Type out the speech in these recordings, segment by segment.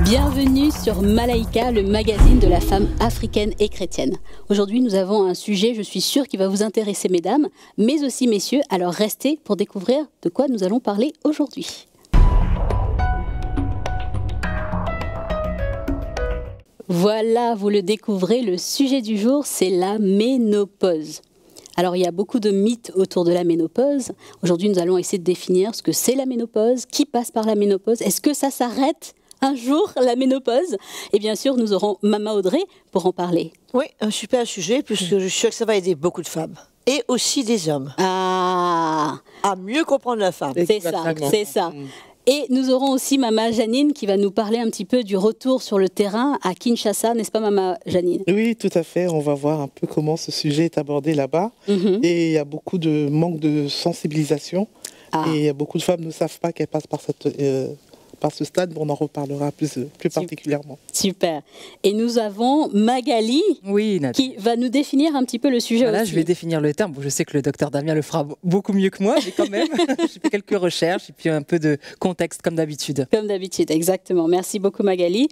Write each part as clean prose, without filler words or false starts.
Bienvenue sur Malaika, le magazine de la femme africaine et chrétienne. Aujourd'hui, nous avons un sujet, je suis sûre, qui va vous intéresser, mesdames, mais aussi messieurs. Alors restez pour découvrir de quoi nous allons parler aujourd'hui. Voilà, vous le découvrez, le sujet du jour, c'est la ménopause. Alors, il y a beaucoup de mythes autour de la ménopause. Aujourd'hui, nous allons essayer de définir ce que c'est la ménopause, qui passe par la ménopause, est-ce que ça s'arrête un jour, la ménopause? Et bien sûr, nous aurons Mama Audrey pour en parler. Oui, un super sujet, puisque je suis sûre que ça va aider beaucoup de femmes. Et aussi des hommes. Ah, à mieux comprendre la femme. c'est ça, c'est ça. Et nous aurons aussi Mama Janine qui va nous parler un petit peu du retour sur le terrain à Kinshasa, n'est-ce pas Mama Janine? Oui, tout à fait. On va voir un peu comment ce sujet est abordé là-bas. Et il y a beaucoup de manque de sensibilisation. Et il y a beaucoup de femmes ne savent pas qu'elles passent par ce stade, on en reparlera plus particulièrement. Super. Et nous avons Magali qui va nous définir un petit peu le sujet Là, aussi. je vais définir le terme. Bon, je sais que le docteur Damien le fera beaucoup mieux que moi, mais quand même, j'ai fait quelques recherches et puis un peu de contexte comme d'habitude. Comme d'habitude, exactement. Merci beaucoup Magali.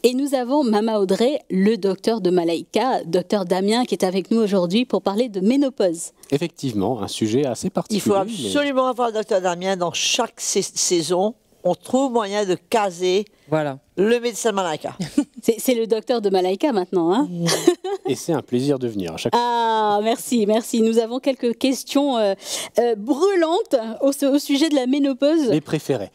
Et nous avons Mama Audrey, le docteur de Malaika, docteur Damien, qui est avec nous aujourd'hui pour parler de ménopause. Effectivement, un sujet assez particulier. Il faut absolument avoir le docteur Damien dans chaque saison. On trouve moyen de caser le médecin Malaika. C'est le docteur de Malaika maintenant. Hein. Et c'est un plaisir de venir à chaque fois. Ah, merci, merci. Nous avons quelques questions brûlantes au sujet de la ménopause. Les préférés.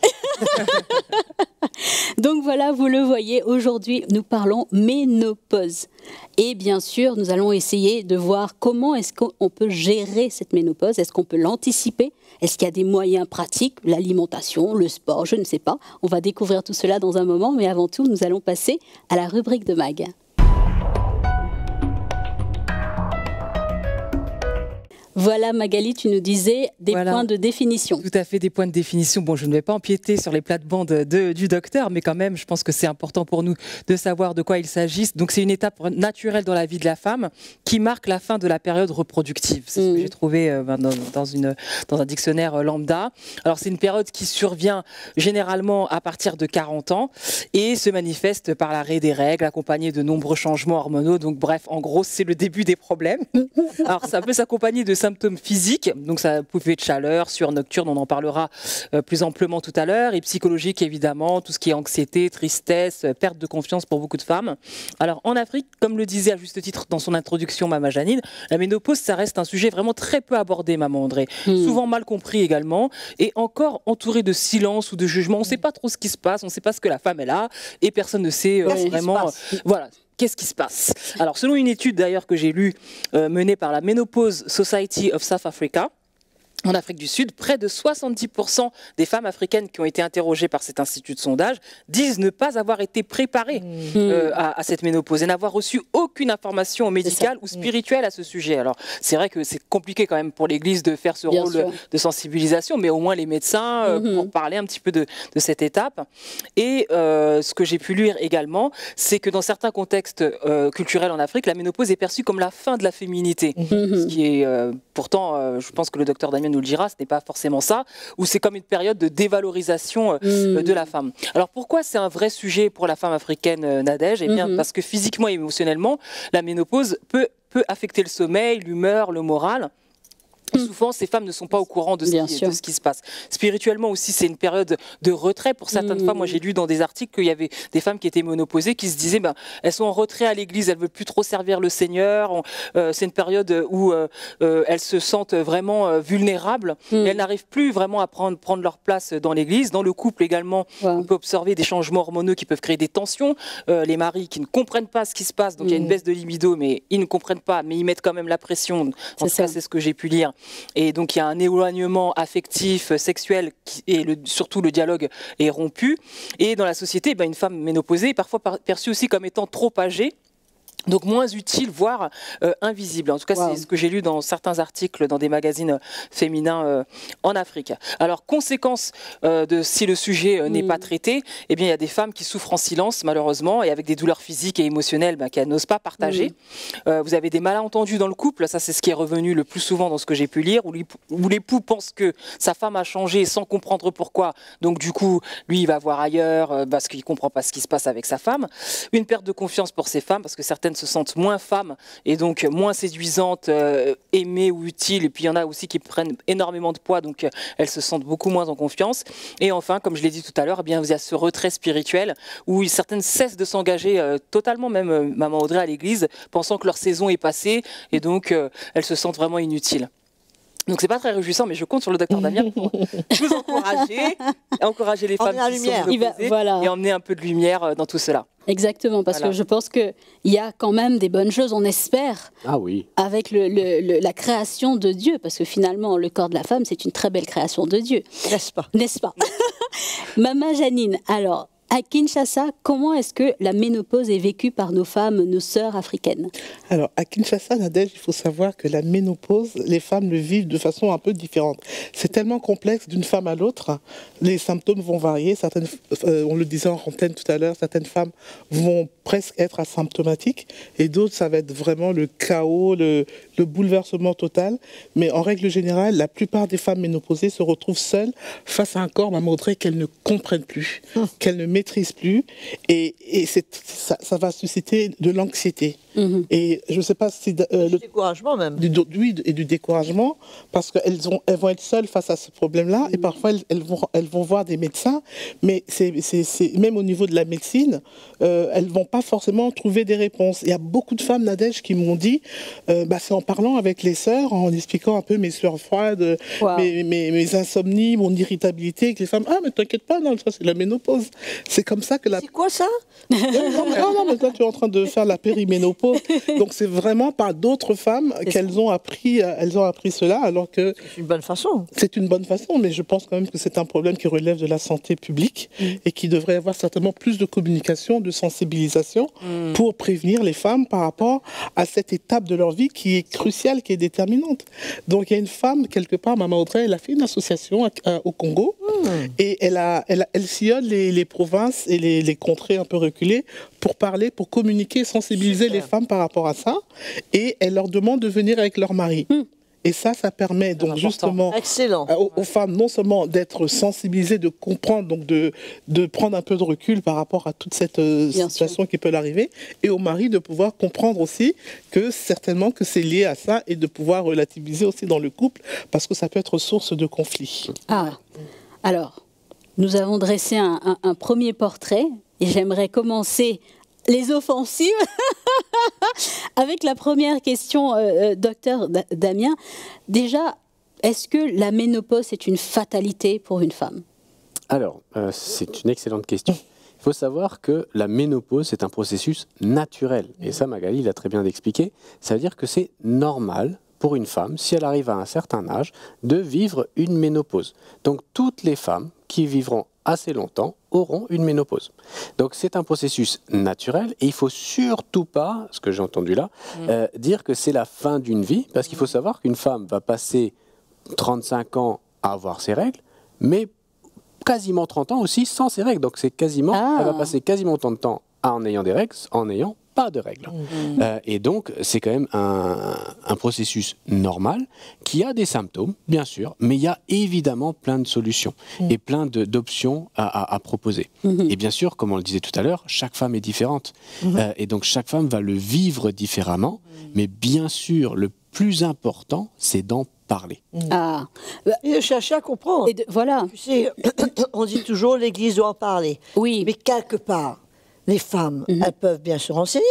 Donc voilà, vous le voyez, aujourd'hui nous parlons ménopause. Et bien sûr, nous allons essayer de voir comment est-ce qu'on peut gérer cette ménopause. Est-ce qu'on peut l'anticiper? Est-ce qu'il y a des moyens pratiques? L'alimentation, le sport, je ne sais pas. On va découvrir tout cela dans un moment, mais avant tout, nous allons passer à la rubrique de Mag. Voilà Magali, tu nous disais des points de définition. Tout à fait, des points de définition. Bon, je ne vais pas empiéter sur les plates-bandes du docteur, mais quand même, je pense que c'est important pour nous de savoir de quoi il s'agit. Donc c'est une étape naturelle dans la vie de la femme qui marque la fin de la période reproductive. C'est ce que j'ai trouvé dans un dictionnaire lambda. Alors c'est une période qui survient généralement à partir de 40 ans et se manifeste par l'arrêt des règles accompagné de nombreux changements hormonaux. Donc bref, en gros, c'est le début des problèmes. Alors ça peut s'accompagner de symptômes physiques, donc ça peut être chaleur, sueur nocturne, on en parlera plus amplement tout à l'heure, et psychologique évidemment, tout ce qui est anxiété, tristesse, perte de confiance pour beaucoup de femmes. Alors en Afrique, comme le disait à juste titre dans son introduction Mama Janine, la ménopause ça reste un sujet vraiment très peu abordé, Maman André, souvent mal compris également, et encore entouré de silence ou de jugement. On ne sait pas trop ce qui se passe, on ne sait pas ce que la femme est là, et personne ne sait vraiment. Voilà. Qu'est-ce qui se passe? Alors, selon une étude d'ailleurs que j'ai lue, menée par la Menopause Society of South Africa, en Afrique du Sud, près de 70% des femmes africaines qui ont été interrogées par cet institut de sondage disent ne pas avoir été préparées à cette ménopause et n'avoir reçu aucune information médicale ou spirituelle à ce sujet. Alors, c'est vrai que c'est compliqué quand même pour l'Église de faire ce rôle de sensibilisation, mais au moins les médecins pour parler un petit peu de cette étape. Et ce que j'ai pu lire également, c'est que dans certains contextes culturels en Afrique, la ménopause est perçue comme la fin de la féminité. Ce qui est pourtant, je pense que le docteur Damien nous le dira, ce n'est pas forcément ça, ou c'est comme une période de dévalorisation de la femme. Alors pourquoi c'est un vrai sujet pour la femme africaine, Nadège? Eh bien parce que physiquement et émotionnellement, la ménopause peut affecter le sommeil, l'humeur, le moral. Souvent, ces femmes ne sont pas au courant de ce qui se passe. Spirituellement aussi, c'est une période de retrait pour certaines femmes. Moi, j'ai lu dans des articles qu'il y avait des femmes qui étaient ménopausées qui se disaient elles sont en retrait à l'église, elles ne veulent plus trop servir le Seigneur. C'est une période où elles se sentent vraiment vulnérables. Et elles n'arrivent plus vraiment à prendre leur place dans l'église. Dans le couple également, on peut observer des changements hormonaux qui peuvent créer des tensions. Les maris qui ne comprennent pas ce qui se passe, donc il y a une baisse de libido, mais ils ne comprennent pas, mais ils mettent quand même la pression. En tout cas, c'est ce que j'ai pu lire. Et donc il y a un éloignement affectif, sexuel, et surtout le dialogue est rompu. Et dans la société, une femme ménopausée est parfois perçue aussi comme étant trop âgée. Donc moins utile, voire invisible. En tout cas, c'est ce que j'ai lu dans certains articles dans des magazines féminins en Afrique. Alors, conséquence de si le sujet n'est pas traité, eh bien, il y a des femmes qui souffrent en silence, malheureusement, et avec des douleurs physiques et émotionnelles qu'elles n'osent pas partager. Vous avez des malentendus dans le couple, ça c'est ce qui est revenu le plus souvent dans ce que j'ai pu lire, où l'époux pense que sa femme a changé sans comprendre pourquoi. Donc du coup, lui, il va voir ailleurs parce qu'il ne comprend pas ce qui se passe avec sa femme. Une perte de confiance pour ces femmes, parce que certaines se sentent moins femmes et donc moins séduisantes, aimées ou utiles. Et puis il y en a aussi qui prennent énormément de poids, donc elles se sentent beaucoup moins en confiance. Et enfin, comme je l'ai dit tout à l'heure, eh bien, il y a ce retrait spirituel où certaines cessent de s'engager totalement, même Maman Audrey à l'église, pensant que leur saison est passée et donc elles se sentent vraiment inutiles. Donc c'est pas très réjouissant, mais je compte sur le docteur Damien pour vous encourager les femmes qui sont opposées et emmener un peu de lumière dans tout cela. Exactement, parce que je pense qu'il y a quand même des bonnes choses, on espère, avec la création de Dieu, parce que finalement, le corps de la femme, c'est une très belle création de Dieu. N'est-ce pas? N'est-ce pas? Maman Janine, alors, à Kinshasa, comment est-ce que la ménopause est vécue par nos femmes, nos sœurs africaines? Alors, à Kinshasa, Nadège, il faut savoir que la ménopause, les femmes le vivent de façon un peu différente. C'est tellement complexe d'une femme à l'autre. Les symptômes vont varier. Certaines, on le disait en antenne tout à l'heure, certaines femmes vont presque être asymptomatiques et d'autres, ça va être vraiment le chaos, le bouleversement total. Mais en règle générale, la plupart des femmes ménopausées se retrouvent seules face à un corps, Maman Audrey, qu'elles ne comprennent plus, qu'elles ne maîtrisent plus. Et ça va susciter de l'anxiété. Et je ne sais pas si... du découragement même. Oui, et du découragement, parce qu'elles vont être seules face à ce problème-là, et parfois elles vont voir des médecins, mais même au niveau de la médecine, elles ne vont pas forcément trouver des réponses. Il y a beaucoup de femmes, Nadège, qui m'ont dit, c'est en parlant avec les sœurs, en expliquant un peu mes sueurs froides, mes insomnies, mon irritabilité, que les femmes, mais t'inquiète pas, non, ça c'est la ménopause. C'est comme ça que la... C'est quoi ça? Non, mais toi tu es en train de faire la périménopause. Donc c'est vraiment par d'autres femmes qu'elles ont appris cela, alors que... C'est une bonne façon. C'est une bonne façon, mais je pense quand même que c'est un problème qui relève de la santé publique et qui devrait y avoir certainement plus de communication, de sensibilisation pour prévenir les femmes par rapport à cette étape de leur vie qui est cruciale, qui est déterminante. Donc il y a une femme, quelque part, Maman Audrey, elle a fait une association au Congo et elle sillonne les provinces et les contrées un peu reculées pour parler, pour communiquer, sensibiliser les femmes par rapport à ça, et elle leur demande de venir avec leur mari. Et ça permet donc justement aux femmes non seulement d'être sensibilisées, de comprendre, donc de prendre un peu de recul par rapport à toute cette situation qui peut l'arriver, et aux maris de pouvoir comprendre aussi que certainement que c'est lié à ça, et de pouvoir relativiser aussi dans le couple, parce que ça peut être source de conflit. Alors, nous avons dressé un premier portrait, et j'aimerais commencer les offensives avec la première question, docteur Damien. Déjà, est-ce que la ménopause est une fatalité pour une femme? Alors, c'est une excellente question. Il faut savoir que la ménopause, c'est un processus naturel. Et ça, Magali l'a très bien expliqué. Ça veut dire que c'est normal pour une femme, si elle arrive à un certain âge, de vivre une ménopause. Donc, toutes les femmes qui vivront assez longtemps auront une ménopause. Donc c'est un processus naturel et il ne faut surtout pas, ce que j'ai entendu là, dire que c'est la fin d'une vie, parce qu'il faut savoir qu'une femme va passer 35 ans à avoir ses règles, mais quasiment 30 ans aussi sans ses règles. Donc c'est quasiment, elle va passer quasiment autant de temps en ayant des règles, en ayant pas de règles. Et donc, c'est quand même un processus normal qui a des symptômes, bien sûr, mais il y a évidemment plein de solutions et plein d'options à proposer. Et bien sûr, comme on le disait tout à l'heure, chaque femme est différente. Et donc, chaque femme va le vivre différemment. Mais bien sûr, le plus important, c'est d'en parler. Et de chercher à comprendre. Voilà. Tu sais, on dit toujours l'Église doit en parler. Oui. Mais quelque part, les femmes, elles peuvent bien se renseigner,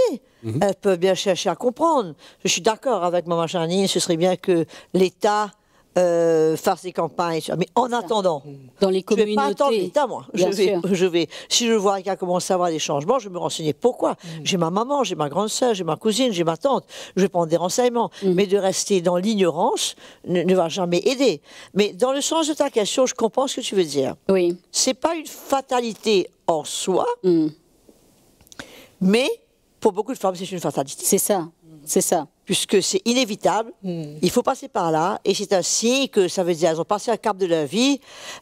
elles peuvent bien chercher à comprendre. Je suis d'accord avec Maman Janine, ce serait bien que l'État fasse des campagnes. Mais en attendant, dans les communautés, je ne vais pas attendre l'État, moi. Je vais, si je vois qu'il y a commencé à avoir des changements, je vais me renseigner. Pourquoi? J'ai ma maman, j'ai ma grande sœur, j'ai ma cousine, j'ai ma tante. Je vais prendre des renseignements. Mais de rester dans l'ignorance ne va jamais aider. Mais dans le sens de ta question, je comprends ce que tu veux dire. Oui. C'est pas une fatalité en soi, mais pour beaucoup de femmes, c'est une fatalité. C'est ça, c'est ça. Puisque c'est inévitable, il faut passer par là, et c'est un signe que ça veut dire qu'elles ont passé un cap de leur vie,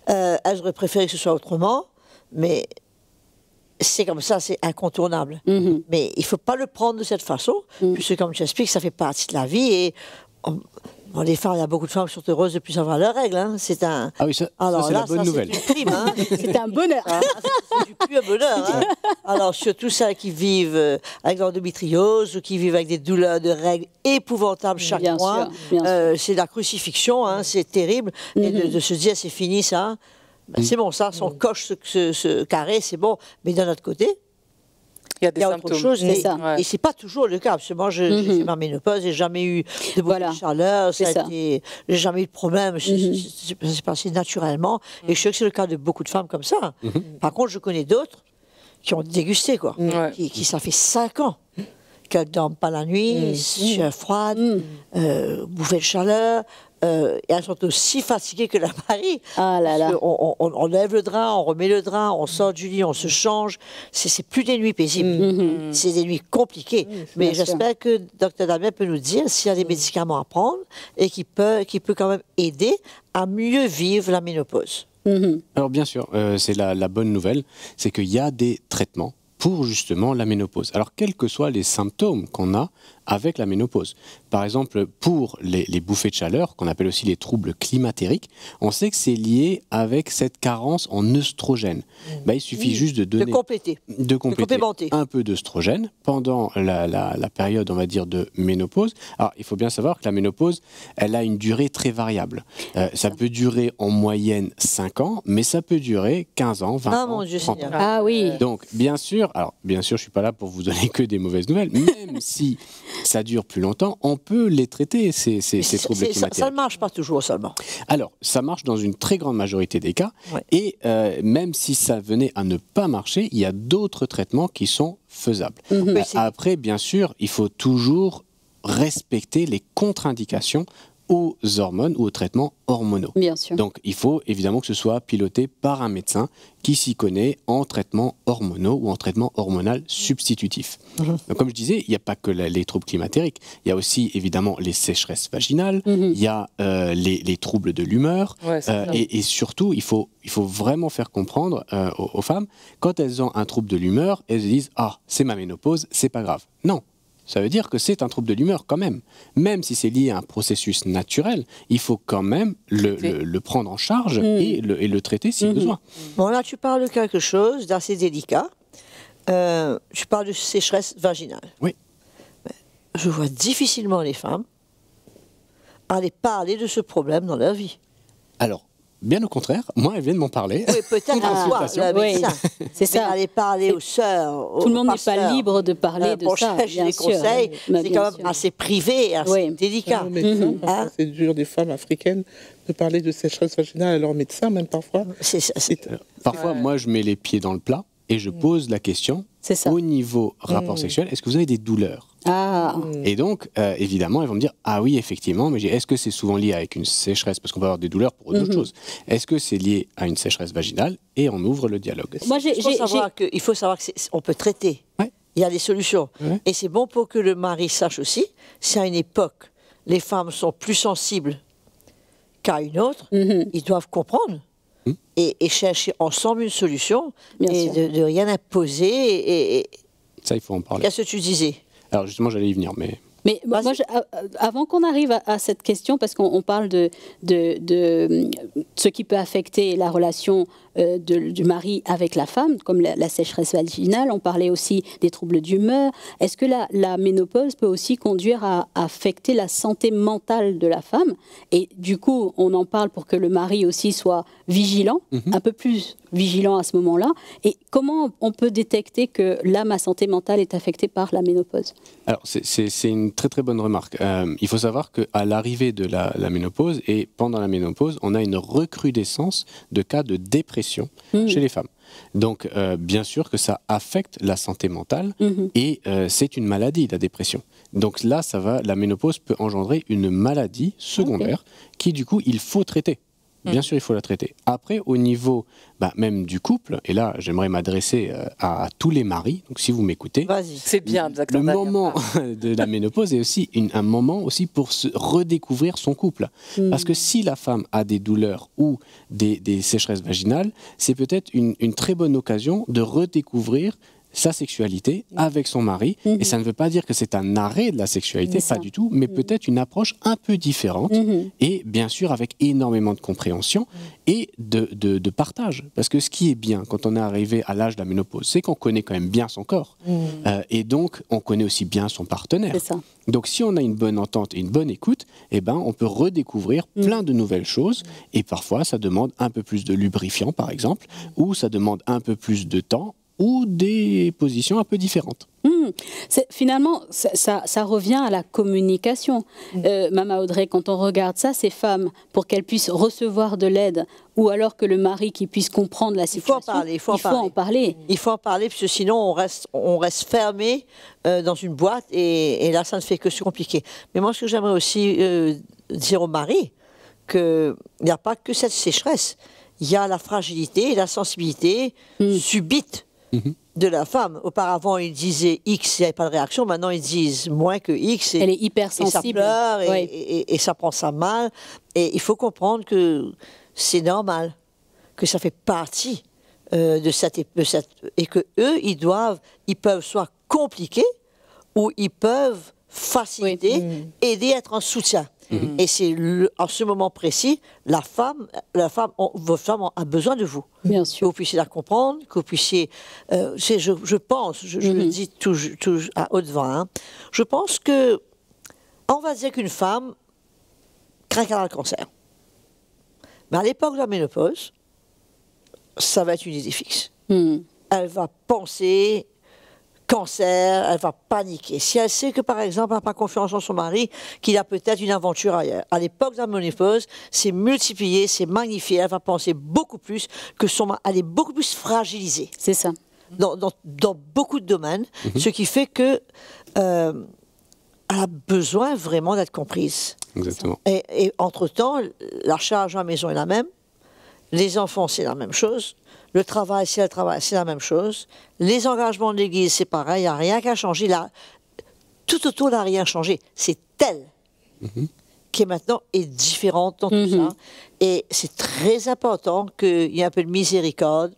elles auraient préféré que ce soit autrement, mais c'est comme ça, c'est incontournable. Mais il ne faut pas le prendre de cette façon, puisque comme tu expliques, ça fait partie de la vie, et les femmes, il y a beaucoup de femmes qui sont heureuses de plus avoir leurs règles. Hein. C'est un. Ah oui, ça c'est la bonne nouvelle. C'est une prime. Hein. C'est un bonheur. C'est du pur bonheur. Hein. Alors, surtout celles qui vivent avec l'endométriose ou qui vivent avec des douleurs de règles épouvantables chaque mois. C'est la crucifixion, hein, c'est terrible. Et de se dire, c'est fini ça. Ben, c'est bon, ça, si on coche ce carré, c'est bon. Mais d'un autre côté, il y a autre chose, et c'est pas toujours le cas. Parce que moi, j'ai fait ma ménopause, j'ai jamais eu de beaucoup de chaleur, j'ai jamais eu de problème, c'est passé naturellement, et je sais que c'est le cas de beaucoup de femmes comme ça. Par contre, je connais d'autres qui ont dégusté, quoi, qui ça fait 5 ans qu'elles ne dorment pas la nuit, chair froide, bouffées de chaleur. Et elles sont aussi fatiguées que la mari. Ah là là. On lève le drap, on remet le drap, on sort du lit, on se change. C'est plus des nuits paisibles. C'est des nuits compliquées. Mais j'espère que Dr Damien peut nous dire s'il y a des médicaments à prendre et qui peut quand même aider à mieux vivre la ménopause. Alors bien sûr, c'est la bonne nouvelle, c'est qu'il y a des traitements pour justement la ménopause. Alors quels que soient les symptômes qu'on a avec la ménopause. Par exemple, pour les bouffées de chaleur, qu'on appelle aussi les troubles climatériques, on sait que c'est lié avec cette carence en œstrogène. Il suffit juste de donner... De compléter un peu d'œstrogène pendant la période, on va dire, de ménopause. Alors, il faut bien savoir que la ménopause, elle a une durée très variable. Ça peut durer en moyenne 5 ans, mais ça peut durer 15 ans, 20 ans, mon Dieu, 30 ans. Ah oui. Donc, bien sûr, je ne suis pas là pour vous donner que des mauvaises nouvelles, même si ça dure plus longtemps, on peut les traiter, ces troubles climatériques. Ça ne marche pas toujours seulement. Alors, ça marche dans une très grande majorité des cas, et même si ça venait à ne pas marcher, il y a d'autres traitements qui sont faisables. Après, bien sûr, il faut toujours respecter les contre-indications aux hormones ou aux traitements hormonaux. Bien sûr. Donc, il faut évidemment que ce soit piloté par un médecin qui s'y connaît en traitements hormonaux ou en traitement hormonal substitutif. Donc, comme je disais, il n'y a pas que les troubles climatériques. Il y a aussi évidemment les sécheresses vaginales, il y a les troubles de l'humeur, et surtout, il faut vraiment faire comprendre aux femmes, quand elles ont un trouble de l'humeur, elles se disent « Ah, c'est ma ménopause, c'est pas grave ». Non. Ça veut dire que c'est un trouble de l'humeur quand même. Même si c'est lié à un processus naturel, il faut quand même le prendre en charge et le traiter si besoin. Bon, là, tu parles de quelque chose d'assez délicat. Tu parles de sécheresse vaginale. Oui. Je vois difficilement les femmes aller parler de ce problème dans leur vie. Alors, bien au contraire, moi, elles viennent m'en parler. Oui, peut-être le médecin. C'est ça. Aller parler aux sœurs, tout le monde n'est pas libre de parler de ça. Bien sûr. Conseils, c'est quand même assez privé et assez délicat. C'est dur des femmes africaines de parler de sécheresse vaginale à leur médecin, même parfois. Parfois, moi, je mets les pieds dans le plat et je pose la question au niveau rapport sexuel, est-ce que vous avez des douleurs ? Et donc, évidemment, elles vont me dire, ah oui, effectivement, mais est-ce que c'est souvent lié avec une sécheresse, parce qu'on va avoir des douleurs pour d'autres choses. Est-ce que c'est lié à une sécheresse vaginale? Et on ouvre le dialogue. Il faut savoir qu'on peut traiter. Il y a des solutions. Et c'est bon pour que le mari sache aussi, si à une époque, les femmes sont plus sensibles qu'à une autre, ils doivent comprendre. Et chercher ensemble une solution, et de rien imposer. Ça, il faut en parler. Qu'est-ce que tu disais? Alors justement, j'allais y venir, mais moi, avant qu'on arrive à cette question, parce qu'on parle de ce qui peut affecter la relation du mari avec la femme, comme la sécheresse vaginale, on parlait aussi des troubles d'humeur. Est-ce que la ménopause peut aussi conduire à affecter la santé mentale de la femme? Et du coup, on en parle pour que le mari aussi soit vigilant, un peu plus vigilant à ce moment-là. Et comment on peut détecter que là, ma santé mentale est affectée par la ménopause? Alors, c'est une très très bonne remarque. Il faut savoir qu'à l'arrivée de la ménopause et pendant la ménopause, on a une recrudescence de cas de dépression chez les femmes. Donc, bien sûr que ça affecte la santé mentale et c'est une maladie, la dépression. Donc là, la ménopause peut engendrer une maladie secondaire qui, du coup, il faut traiter. Bien sûr, il faut la traiter. Après, au niveau même du couple, et là, j'aimerais m'adresser à tous les maris, donc si vous m'écoutez, c'est bien, le moment de la ménopause est aussi un moment aussi pour se redécouvrir son couple. Parce que si la femme a des douleurs ou des sécheresses vaginales, c'est peut-être une très bonne occasion de redécouvrir sa sexualité avec son mari. Et ça ne veut pas dire que c'est un arrêt de la sexualité, pas du tout, mais peut-être une approche un peu différente et bien sûr avec énormément de compréhension et de partage. Parce que ce qui est bien quand on est arrivé à l'âge de la ménopause, c'est qu'on connaît quand même bien son corps. Et donc, on connaît aussi bien son partenaire. Donc, si on a une bonne entente et une bonne écoute, on peut redécouvrir plein de nouvelles choses. Et parfois, ça demande un peu plus de lubrifiant, par exemple, ou ça demande un peu plus de temps, ou des positions un peu différentes. Finalement, ça revient à la communication. Mama Audrey, quand on regarde ça, ces femmes, pour qu'elles puissent recevoir de l'aide, ou alors que le mari qui puisse comprendre la situation, il faut en parler. Il faut en parler, parce que sinon on reste fermé dans une boîte, et là ça ne fait que se compliquer. Mais moi, ce que j'aimerais aussi dire aux maris, qu'il n'y a pas que cette sécheresse, il y a la fragilité et la sensibilité subite de la femme. Auparavant, ils disaient X, il n'y avait pas de réaction. Maintenant, ils disent moins que X. Elle est hypersensible. Et ça pleure, et ça prend ça mal. Et il faut comprendre que c'est normal, que ça fait partie de cette... Et que eux, ils peuvent soit compliquer, ou ils peuvent faciliter, aider, être en soutien. Et c'est en ce moment précis, votre femme a besoin de vous. Bien sûr. Que vous puissiez la comprendre, que vous puissiez... je pense, je le dis tout à haute voix, je pense que, on va dire qu'une femme craint qu'elle a le cancer. Mais à l'époque de la ménopause, ça va être une idée fixe. Elle va penser... cancer, elle va paniquer. Si elle sait que, par exemple, elle n'a pas confiance en son mari, qu'il a peut-être une aventure ailleurs. À l'époque de la ménopause, c'est multiplié, c'est magnifié. Elle va penser beaucoup plus que son mari. Elle est beaucoup plus fragilisée. C'est ça. Dans beaucoup de domaines, ce qui fait que elle a besoin vraiment d'être comprise. Exactement. Et entre-temps, la charge à la maison est la même. Les enfants, c'est la même chose. Le travail, c'est la même chose. Les engagements de l'Église, c'est pareil. Il n'y a rien qui a changé. Tout autour n'a rien changé. C'est elle qui maintenant est différente dans tout ça. Et c'est très important qu'il y ait un peu de miséricorde,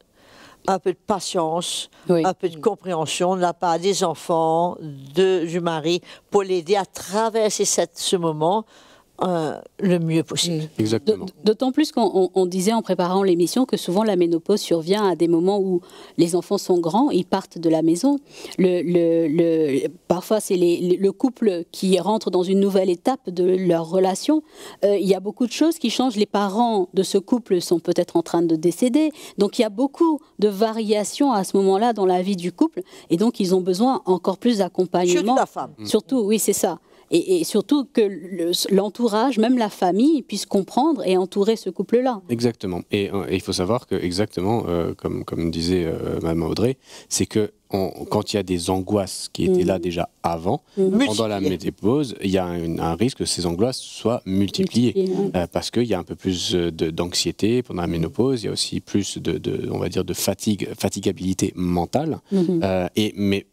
un peu de patience, un peu de compréhension de la part des enfants, du mari, pour l'aider à traverser ce moment le mieux possible. Exactement. D'autant plus qu'on disait en préparant l'émission que souvent la ménopause survient à des moments où les enfants sont grands, ils partent de la maison. Parfois, c'est le couple qui rentre dans une nouvelle étape de leur relation. Il y a beaucoup de choses qui changent. Les parents de ce couple sont peut-être en train de décéder. Donc, il y a beaucoup de variations à ce moment-là dans la vie du couple. Et donc, ils ont besoin encore plus d'accompagnement. Surtout la femme. Surtout, oui, c'est ça. Et surtout que l'entourage, même la famille, puisse comprendre et entourer ce couple-là. Exactement. Et il faut savoir que, exactement, comme disait Mme Audrey, c'est que quand il y a des angoisses qui étaient là déjà avant, pendant la ménopause, il y a un risque que ces angoisses soient multipliées. Parce qu'il y a un peu plus d'anxiété pendant la ménopause, il y a aussi plus on va dire, de fatigabilité mentale. Mais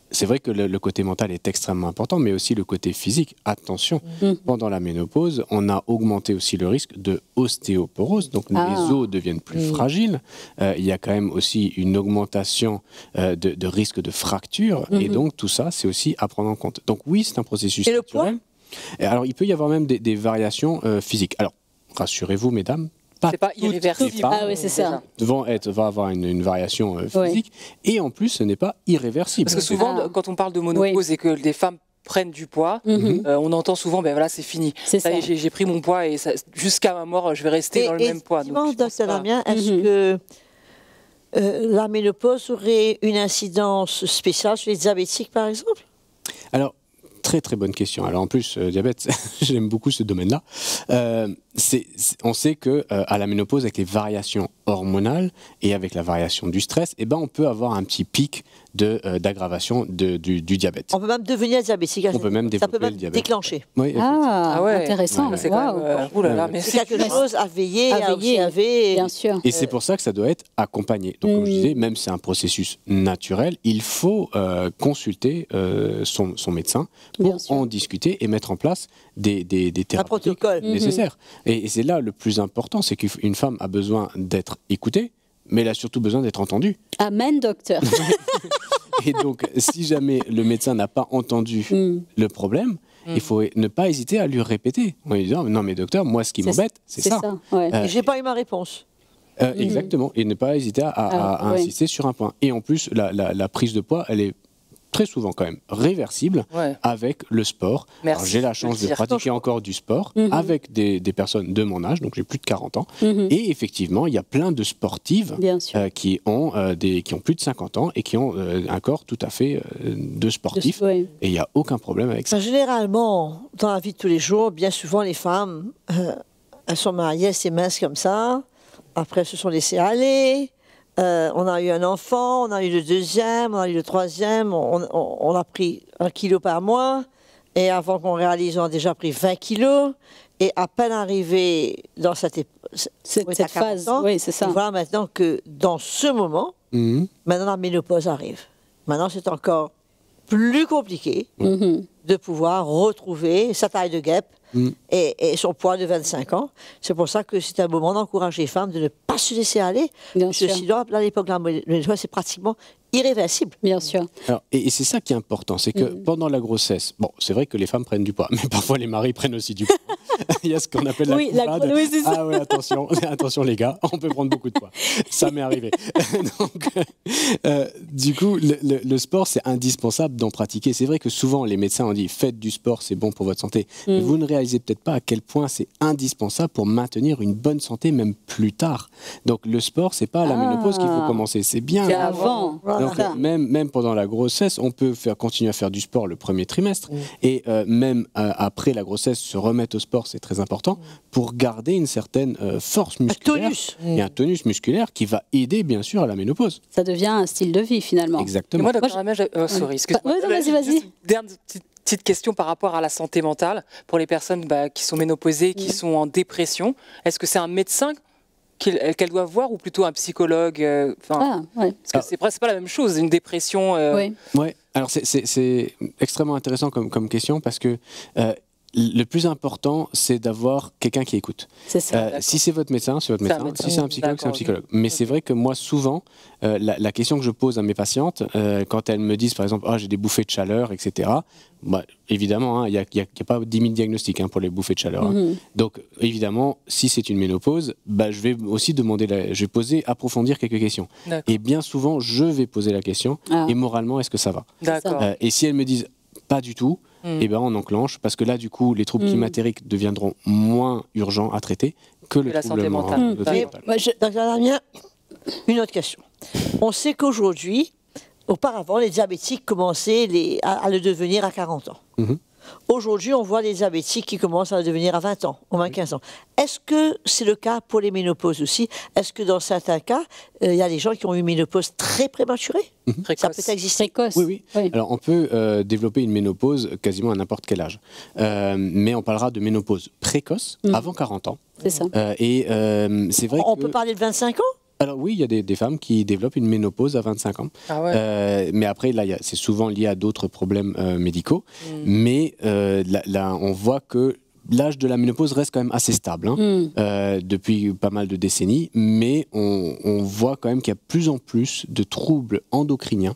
c'est vrai que le côté mental est extrêmement important, mais aussi le côté physique. Attention, pendant la ménopause, on a augmenté aussi le risque de ostéoporose, donc les os deviennent plus fragiles. Il y a quand même aussi une augmentation de risque de fracture, et donc tout ça, c'est aussi à prendre en compte. Donc oui, c'est un processus naturel. Alors, il peut y avoir même des variations physiques. Alors, rassurez-vous, mesdames, c'est pas irréversible. Ah oui, c'est ça. Va avoir une variation physique, et en plus, ce n'est pas irréversible. Parce que souvent, quand on parle de ménopause et que les femmes prennent du poids, on entend souvent, ben voilà, c'est fini. Ça y est, j'ai pris mon poids et jusqu'à ma mort, je vais rester dans le même poids. Docteur Damien, est-ce que la ménopause aurait une incidence spéciale sur les diabétiques, par exemple? Alors, très très bonne question. Alors en plus, diabète, j'aime beaucoup ce domaine-là. on sait que à la ménopause, avec les variations hormonales et avec la variation du stress, on peut avoir un petit pic d'aggravation du diabète. On peut même devenir diabétique. On peut même ça peut développer même le diabète. déclencher. Oui, intéressant. C'est quelque chose à veiller, à observer. Bien sûr. Et c'est pour ça que ça doit être accompagné. Donc, comme je disais, même si c'est un processus naturel, il faut consulter son médecin pour en discuter et mettre en place des thérapeutiques nécessaires. Et c'est là le plus important, c'est qu'une femme a besoin d'être écoutée, mais elle a surtout besoin d'être entendue. Amen, docteur. Et donc, si jamais le médecin n'a pas entendu le problème, il faut ne pas hésiter à lui répéter. En lui disant, non mais docteur, moi ce qui m'embête, c'est ça. Et j'ai pas eu ma réponse. Exactement. Et ne pas hésiter à insister sur un point. Et en plus, la prise de poids, elle est très souvent quand même réversible avec le sport. J'ai la chance de pratiquer encore du sport avec des personnes de mon âge, donc j'ai plus de 40 ans. Et effectivement, il y a plein de sportives qui ont plus de 50 ans et qui ont un corps tout à fait de sportif. Et il n'y a aucun problème avec ça. Généralement, dans la vie de tous les jours, bien souvent, les femmes, elles sont mariées, elles s'émincent comme ça. Après, elles se sont laissées aller. On a eu un enfant, on a eu le deuxième, on a eu le troisième, on a pris 1 kilo par mois, et avant qu'on réalise, on a déjà pris 20 kilos, et à peine arrivé dans cette phase, c'est ça. On voit maintenant que dans ce moment, maintenant la ménopause arrive. Maintenant, c'est encore plus compliqué de pouvoir retrouver sa taille de guêpe et son poids de 25 ans. C'est pour ça que c'est un moment d'encourager les femmes de ne pas se laisser aller. Sinon, à l'époque de la ménopause, c'est pratiquement irréversible. Bien sûr. Alors, et c'est ça qui est important, c'est que pendant la grossesse, bon, c'est vrai que les femmes prennent du poids, mais parfois les maris prennent aussi du poids. Il y a ce qu'on appelle la coupade. c'est ça. Ah ouais, attention les gars, on peut prendre beaucoup de poids. Ça m'est arrivé. Donc, du coup, le sport, c'est indispensable d'en pratiquer. C'est vrai que souvent, les médecins ont dit, faites du sport, c'est bon pour votre santé. Mais vous ne réalisez peut-être pas à quel point c'est indispensable pour maintenir une bonne santé, même plus tard. Donc, le sport, c'est pas à la ménopause qu'il faut commencer, c'est bien avant. Donc, même pendant la grossesse, on peut continuer à faire du sport le premier trimestre. Et même après la grossesse, se remettre au sport, c'est très important pour garder une certaine force musculaire. Un tonus. Et un tonus musculaire qui va aider, bien sûr, à la ménopause. Ça devient un style de vie, finalement. Exactement. Et moi, docteur Hamel, sorry, excuse-moi. Vas-y. Dernière petite question par rapport à la santé mentale. Pour les personnes qui sont ménopausées, qui sont en dépression, est-ce que c'est un médecin qu'elle doit voir ou plutôt un psychologue Parce que c'est pas la même chose, une dépression. Ouais. Alors c'est extrêmement intéressant comme question parce que le plus important, c'est d'avoir quelqu'un qui écoute. C'est ça. Si c'est votre médecin, c'est votre médecin. Si c'est un psychologue, c'est un psychologue. Mais c'est vrai que moi, souvent, la question que je pose à mes patientes, quand elles me disent, par exemple, j'ai des bouffées de chaleur, etc., évidemment, il n'y a pas 10 000 diagnostics pour les bouffées de chaleur. Donc, évidemment, si c'est une ménopause, je vais aussi approfondir quelques questions. Et bien souvent, je vais poser la question, et moralement, est-ce que ça va ? Et si elles me disent, pas du tout, on enclenche, parce que là, du coup, les troubles climatériques deviendront moins urgents à traiter que le trouble moral. Docteur Damien, une autre question. On sait qu'aujourd'hui, auparavant, les diabétiques commençaient à le devenir à 40 ans. Aujourd'hui, on voit les diabétiques qui commencent à le devenir à 20 ans, au moins 15 ans. Est-ce que c'est le cas pour les ménopauses aussi? Est-ce que dans certains cas, il y a des gens qui ont eu une ménopause très prématurée? Ça peut exister. Oui. Alors, on peut développer une ménopause quasiment à n'importe quel âge. Mais on parlera de ménopause précoce, avant 40 ans. C'est ça. C'est vrai on peut parler de 25 ans? Alors oui, il y a des femmes qui développent une ménopause à 25 ans. Mais après, là, c'est souvent lié à d'autres problèmes médicaux. Mais là, on voit que l'âge de la ménopause reste quand même assez stable depuis pas mal de décennies. Mais on voit quand même qu'il y a plus en plus de troubles endocriniens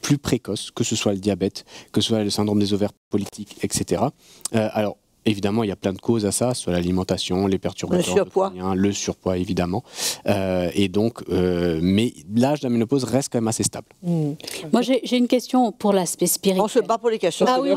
plus précoces, que ce soit le diabète, que ce soit le syndrome des ovaires polykystiques, etc. Alors, évidemment, il y a plein de causes à ça, soit l'alimentation, les perturbateurs endocriniens, le surpoids, évidemment. Et donc, mais l'âge de la ménopause reste quand même assez stable. Moi, j'ai une question pour l'aspect spirituel. On se bat pour les questions. Oui.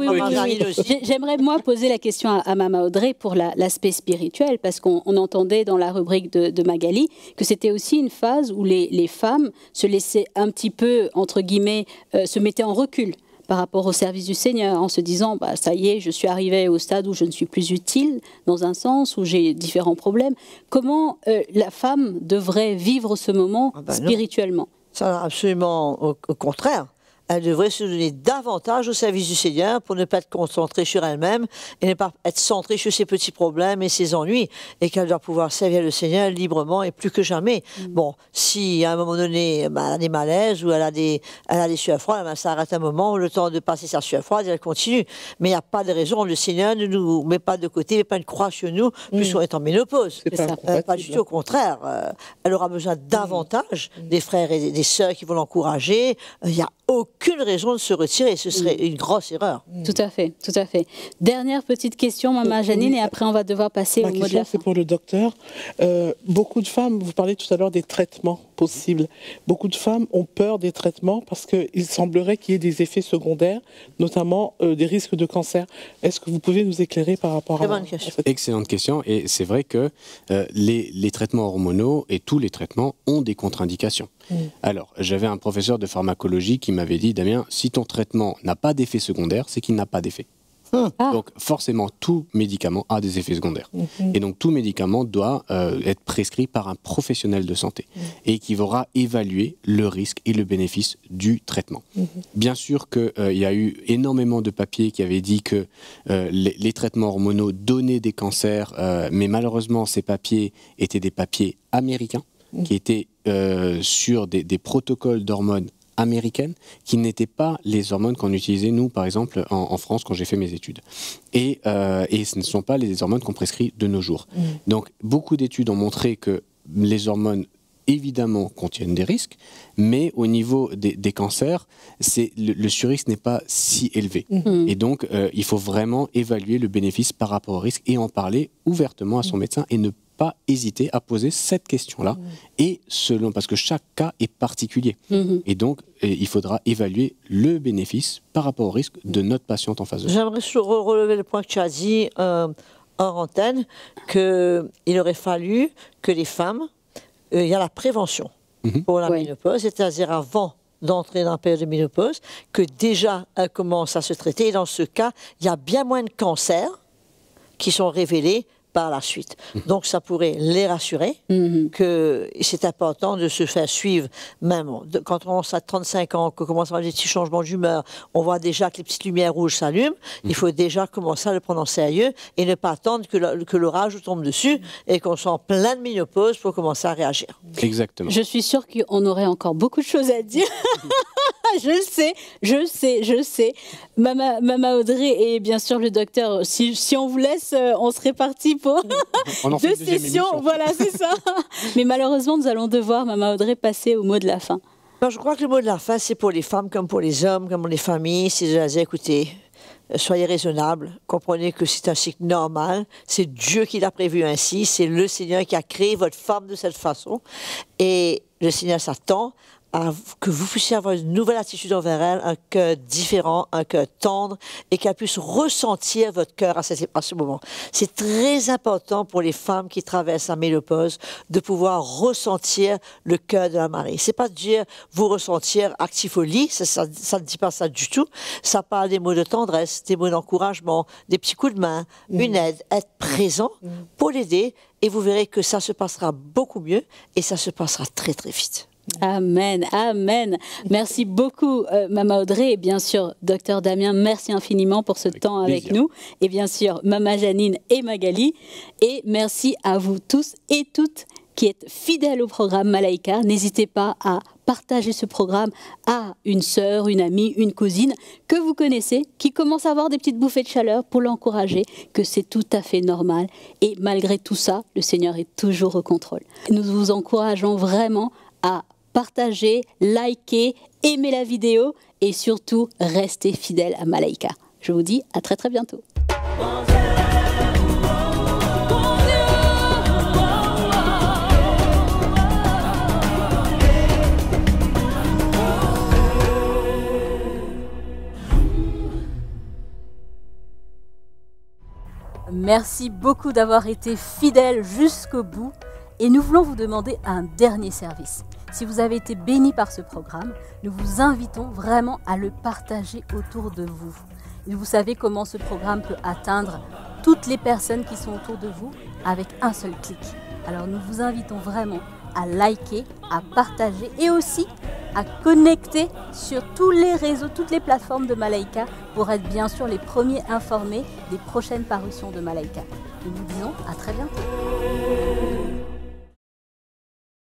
J'aimerais, moi, poser la question à Mama Audrey pour l'aspect spirituel, parce qu'on entendait dans la rubrique de Magali que c'était aussi une phase où les femmes se laissaient un petit peu, entre guillemets, se mettaient en recul par rapport au service du Seigneur, en se disant, bah, ça y est, je suis arrivée au stade où je ne suis plus utile, dans un sens, où j'ai différents problèmes. Comment la femme devrait vivre ce moment spirituellement? Ça, absolument au contraire. Elle devrait se donner davantage au service du Seigneur pour ne pas être concentrée sur elle-même et ne pas être centrée sur ses petits problèmes et ses ennuis, et qu'elle doit pouvoir servir le Seigneur librement et plus que jamais. Bon, si à un moment donné, elle a des malaises ou elle a des sueurs froides, ça s'arrête un moment, le temps de passer sa sueur froide, et elle continue. Mais il n'y a pas de raison, le Seigneur ne nous met pas de côté, ne met pas une croix sur nous, puisqu'on est en ménopause. Pas du tout, au contraire. Elle aura besoin davantage des frères et des sœurs qui vont l'encourager. Il n'y a aucune raison de se retirer, ce serait une grosse erreur. Tout à fait, tout à fait. Dernière petite question, Maman Janine, et après on va devoir passer au mot de la fin. Ma question, c'est pour le docteur. Beaucoup de femmes, vous parlez tout à l'heure des traitements possibles. Beaucoup de femmes ont peur des traitements parce qu'il semblerait qu'il y ait des effets secondaires, notamment des risques de cancer. Est-ce que vous pouvez nous éclairer par rapport à cette... Excellente question, et c'est vrai que les traitements hormonaux et tous les traitements ont des contre-indications. Alors, j'avais un professeur de pharmacologie qui m'avait dit, Damien, si ton traitement n'a pas d'effet secondaire, c'est qu'il n'a pas d'effet. Donc forcément, tout médicament a des effets secondaires. Et donc tout médicament doit être prescrit par un professionnel de santé et qui devra évaluer le risque et le bénéfice du traitement. Bien sûr qu'il y a eu énormément de papiers qui avaient dit que les traitements hormonaux donnaient des cancers, mais malheureusement ces papiers étaient des papiers américains qui étaient sur des protocoles d'hormones américaines qui n'étaient pas les hormones qu'on utilisait nous par exemple en France quand j'ai fait mes études, et ce ne sont pas les hormones qu'on prescrit de nos jours. Donc beaucoup d'études ont montré que les hormones évidemment contiennent des risques, mais au niveau des cancers, le surrisque n'est pas si élevé. Et donc il faut vraiment évaluer le bénéfice par rapport au risque et en parler ouvertement à son médecin et ne pas hésiter à poser cette question-là, et parce que chaque cas est particulier. Et donc, il faudra évaluer le bénéfice par rapport au risque de notre patiente en face de nous. J'aimerais relever le point que tu as dit hors antenne, qu'il aurait fallu que les femmes, il y a la prévention pour la ménopause, c'est-à-dire avant d'entrer dans la période de ménopause, que déjà elle commence à se traiter. Et dans ce cas, il y a bien moins de cancers qui sont révélés par la suite. Donc ça pourrait les rassurer que c'est important de se faire suivre, même quand on a 35 ans, qu'on commence à avoir des petits changements d'humeur, on voit déjà que les petites lumières rouges s'allument, il faut déjà commencer à le prendre en sérieux et ne pas attendre que l'orage tombe dessus et qu'on soit en pleine ménopause pour commencer à réagir. Exactement. Je suis sûre qu'on aurait encore beaucoup de choses à dire. Je sais. Maman Audrey et bien sûr le docteur, si on vous laisse, on serait parti pour 2 sessions. Voilà, c'est ça. Mais malheureusement, nous allons devoir, Maman Audrey, passer au mot de la fin. Alors, je crois que le mot de la fin, c'est pour les femmes comme pour les hommes, comme pour les familles. C'est de dire, écoutez, soyez raisonnables, comprenez que c'est un cycle normal, c'est Dieu qui l'a prévu ainsi, c'est le Seigneur qui a créé votre femme de cette façon. Et le Seigneur s'attend à que vous puissiez avoir une nouvelle attitude envers elle, un cœur différent, un cœur tendre, et qu'elle puisse ressentir votre cœur à ce moment. C'est très important pour les femmes qui traversent la ménopause de pouvoir ressentir le cœur de la mariée. C'est pas de dire vous ressentir actif au lit, ça ne dit pas ça du tout. Ça parle des mots de tendresse, des mots d'encouragement, des petits coups de main, une aide, être présent pour l'aider, et vous verrez que ça se passera beaucoup mieux et ça se passera très très vite. Amen, amen. Merci beaucoup, Maman Audrey, et bien sûr, docteur Damien, merci infiniment pour ce temps avec nous, et bien sûr, Maman Janine et Magali, et merci à vous tous et toutes qui êtes fidèles au programme Malaika. N'hésitez pas à partager ce programme à une sœur, une amie, une cousine que vous connaissez, qui commence à avoir des petites bouffées de chaleur pour l'encourager, que c'est tout à fait normal. Et malgré tout ça, le Seigneur est toujours au contrôle. Nous vous encourageons vraiment à partager, liker, aimer la vidéo et surtout rester fidèle à Malaika. Je vous dis à très très bientôt. Merci beaucoup d'avoir été fidèles jusqu'au bout et nous voulons vous demander un dernier service. Si vous avez été béni par ce programme, nous vous invitons vraiment à le partager autour de vous. Et vous savez comment ce programme peut atteindre toutes les personnes qui sont autour de vous avec un seul clic. Alors nous vous invitons vraiment à liker, à partager et aussi à connecter sur tous les réseaux, toutes les plateformes de Malaika pour être bien sûr les premiers informés des prochaines parutions de Malaika. Nous vous disons à très bientôt.